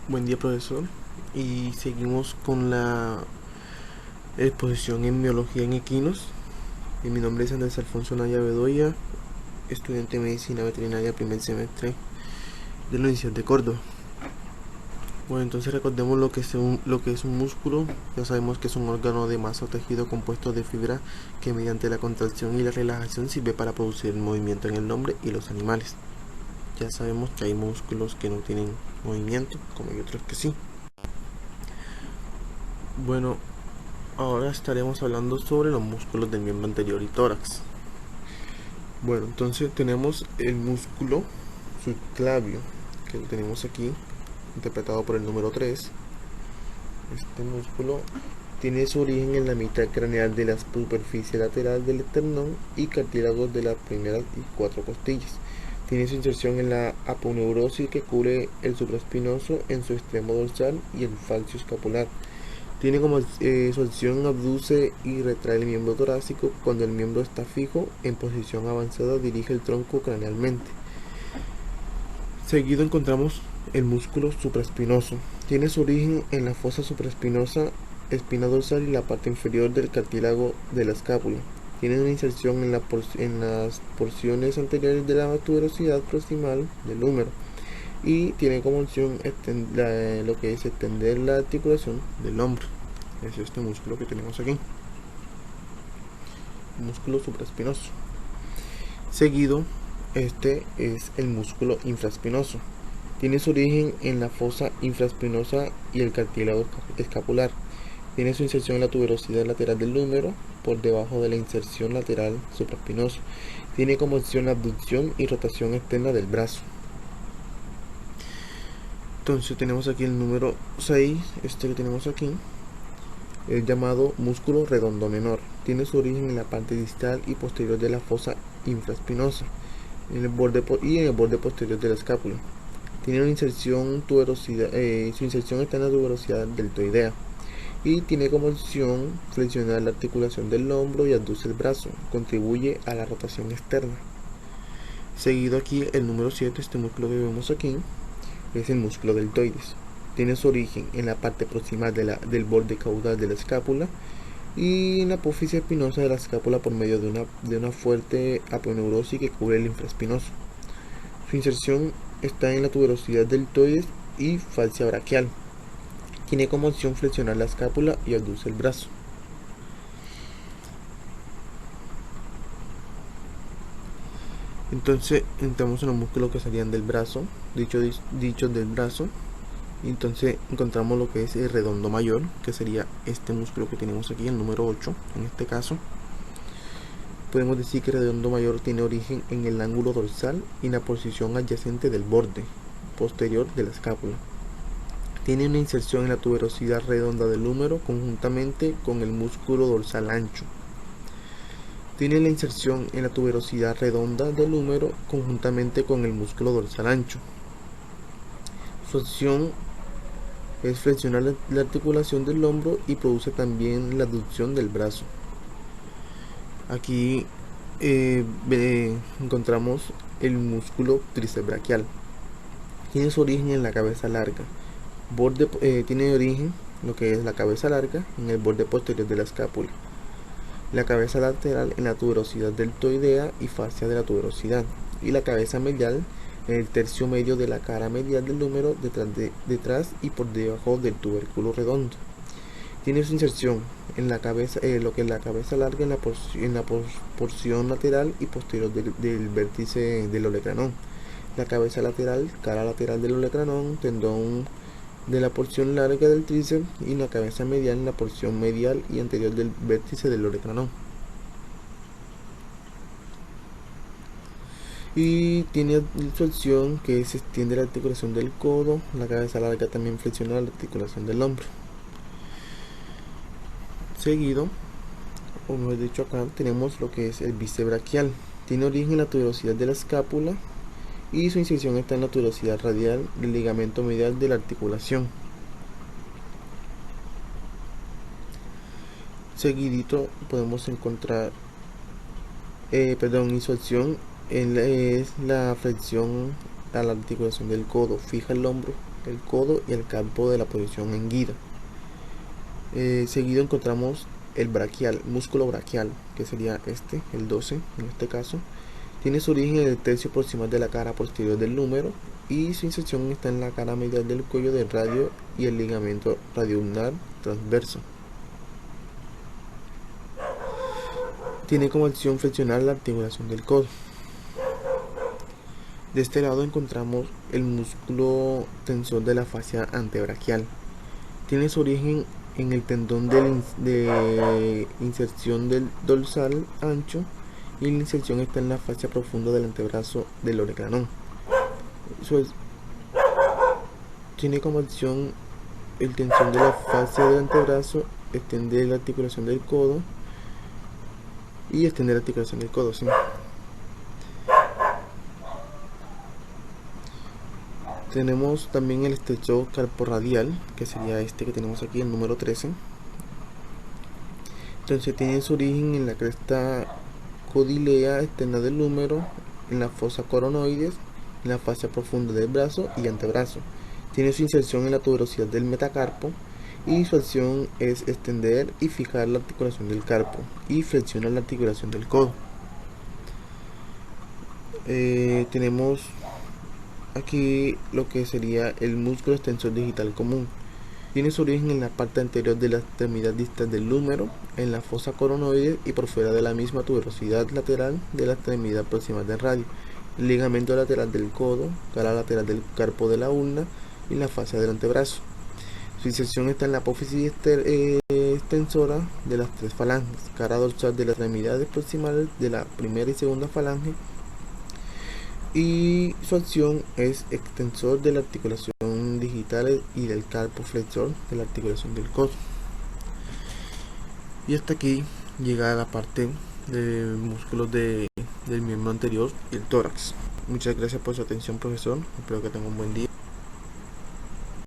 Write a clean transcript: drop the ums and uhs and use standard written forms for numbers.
Buen día, profesor. Y seguimos con la exposición en biología en equinos. Mi nombre es Andrés Alfonso Naya Bedoya, estudiante de medicina veterinaria primer semestre de la Universidad de Córdoba. Bueno, entonces recordemos lo que es un músculo. Ya sabemos que es un órgano de masa o tejido compuesto de fibra que mediante la contracción y la relajación sirve para producir movimiento en el hombre y los animales. Ya sabemos que hay músculos que no tienen movimiento, como hay otros que sí. Bueno, ahora estaremos hablando sobre los músculos del miembro anterior y tórax. Bueno, entonces tenemos el músculo subclavio, que lo tenemos aquí, interpretado por el número 3. Este músculo tiene su origen en la mitad craneal de la superficie lateral del esternón y cartílagos de las primeras y 4 costillas. Tiene su inserción en la aponeurosis que cubre el supraespinoso en su extremo dorsal y el falcio escapular. Tiene como su acción abduce y retrae el miembro torácico. Cuando el miembro está fijo en posición avanzada dirige el tronco cranealmente. Seguido encontramos el músculo supraespinoso. Tiene su origen en la fosa supraespinosa, espina dorsal y la parte inferior del cartílago de la escápula. Tiene una inserción en las porciones anteriores de la tuberosidad proximal del húmero y tiene como opción lo que es extender la articulación del hombro. Es este músculo que tenemos aquí, músculo supraespinoso. Seguido, este es el músculo infraespinoso. Tiene su origen en la fosa infraespinosa y el cartílago escapular. Tiene su inserción en la tuberosidad lateral del húmero, por debajo de la inserción lateral supraespinoso. Tiene como opción la abducción y rotación externa del brazo. Entonces tenemos aquí el número 6, este que tenemos aquí, el llamado músculo redondo menor. Tiene su origen en la parte distal y posterior de la fosa infraespinosa en el borde y en el borde posterior de la escápula. Tiene una inserción tuberosidad, su inserción está en la tuberosidad deltoidea y tiene como opción flexionar la articulación del hombro y abduce el brazo. Contribuye a la rotación externa. Seguido aquí el número 7, este músculo que vemos aquí, es el músculo deltoides. Tiene su origen en la parte proximal del borde caudal de la escápula y en la apófisis espinosa de la escápula por medio de una fuerte aponeurosis que cubre el infraespinoso. Su inserción está en la tuberosidad deltoides y fascia braquial. Tiene como opción flexionar la escápula y abduce el brazo. Entonces entramos en los músculos que salían del brazo, dichos del brazo. Entonces encontramos lo que es el redondo mayor, que sería este músculo que tenemos aquí, el número 8 en este caso. Podemos decir que el redondo mayor tiene origen en el ángulo dorsal y en la posición adyacente del borde posterior de la escápula. Tiene una inserción en la tuberosidad redonda del húmero conjuntamente con el músculo dorsal ancho. Tiene la inserción en la tuberosidad redonda del húmero conjuntamente con el músculo dorsal ancho. Su acción es flexionar la articulación del hombro y produce también la abducción del brazo. Aquí encontramos el músculo tríceps braquial. Tiene su origen en la cabeza larga. Tiene origen lo que es la cabeza larga en el borde posterior de la escápula. La cabeza lateral en la tuberosidad deltoidea y fascia de la tuberosidad. Y la cabeza medial en el tercio medio de la cara medial del húmero detrás y por debajo del tubérculo redondo. Tiene su inserción en la cabeza, lo que es la cabeza larga en la porción lateral y posterior del vértice del olecranón. La cabeza lateral, cara lateral del olecranón, tendón de la porción larga del tríceps y la cabeza medial en la porción medial y anterior del vértice del olecranón. Y tiene su acción que se extiende la articulación del codo. La cabeza larga también flexiona la articulación del hombro. Seguido, como he dicho acá, tenemos lo que es el bíceps braquial. Tiene origen en la tuberosidad de la escápula y su inserción está en la tuberosidad radial del ligamento medial de la articulación. Seguidito podemos encontrar, y su acción es la flexión a la articulación del codo. Fija el hombro el codo y el carpo de la posición erguida. Seguido encontramos el braquial, músculo braquial, que sería el 12 en este caso. Tiene su origen en el tercio proximal de la cara posterior del húmero y su inserción está en la cara medial del cuello del radio y el ligamento radioulnar transverso. Tiene como acción flexionar la articulación del codo. De este lado encontramos el músculo tensor de la fascia antebraquial. Tiene su origen en el tendón de inserción del dorsal ancho y la inserción está en la fascia profunda del antebrazo del orecranón. Tiene como acción el tensión de la fascia del antebrazo, extender la articulación del codo y extender la articulación del codo, ¿sí? Tenemos también el extensor carporradial, que sería que tenemos aquí, el número 13. Entonces tiene su origen en la cresta codilea externa del húmero, en la fosa coronoides, en la fascia profunda del brazo y antebrazo. Tiene su inserción en la tuberosidad del metacarpo y su acción es extender y fijar la articulación del carpo y flexionar la articulación del codo. Tenemos aquí lo que sería el músculo extensor digital común. Tiene su origen en la parte anterior de la extremidad distal del húmero, en la fosa coronoide y por fuera de la misma tuberosidad lateral de la extremidad proximal del radio, el ligamento lateral del codo, cara lateral del carpo de la ulna y la fascia del antebrazo. Su inserción está en la apófisis extensora de las tres falanges, cara dorsal de las extremidades proximales de la primera y segunda falange, y su acción es extensor de la articulación digital y del carpo flexor de la articulación del codo. Y hasta aquí llega la parte de músculos del miembro anterior y el tórax. Muchas gracias por su atención, profesor. Espero que tenga un buen día.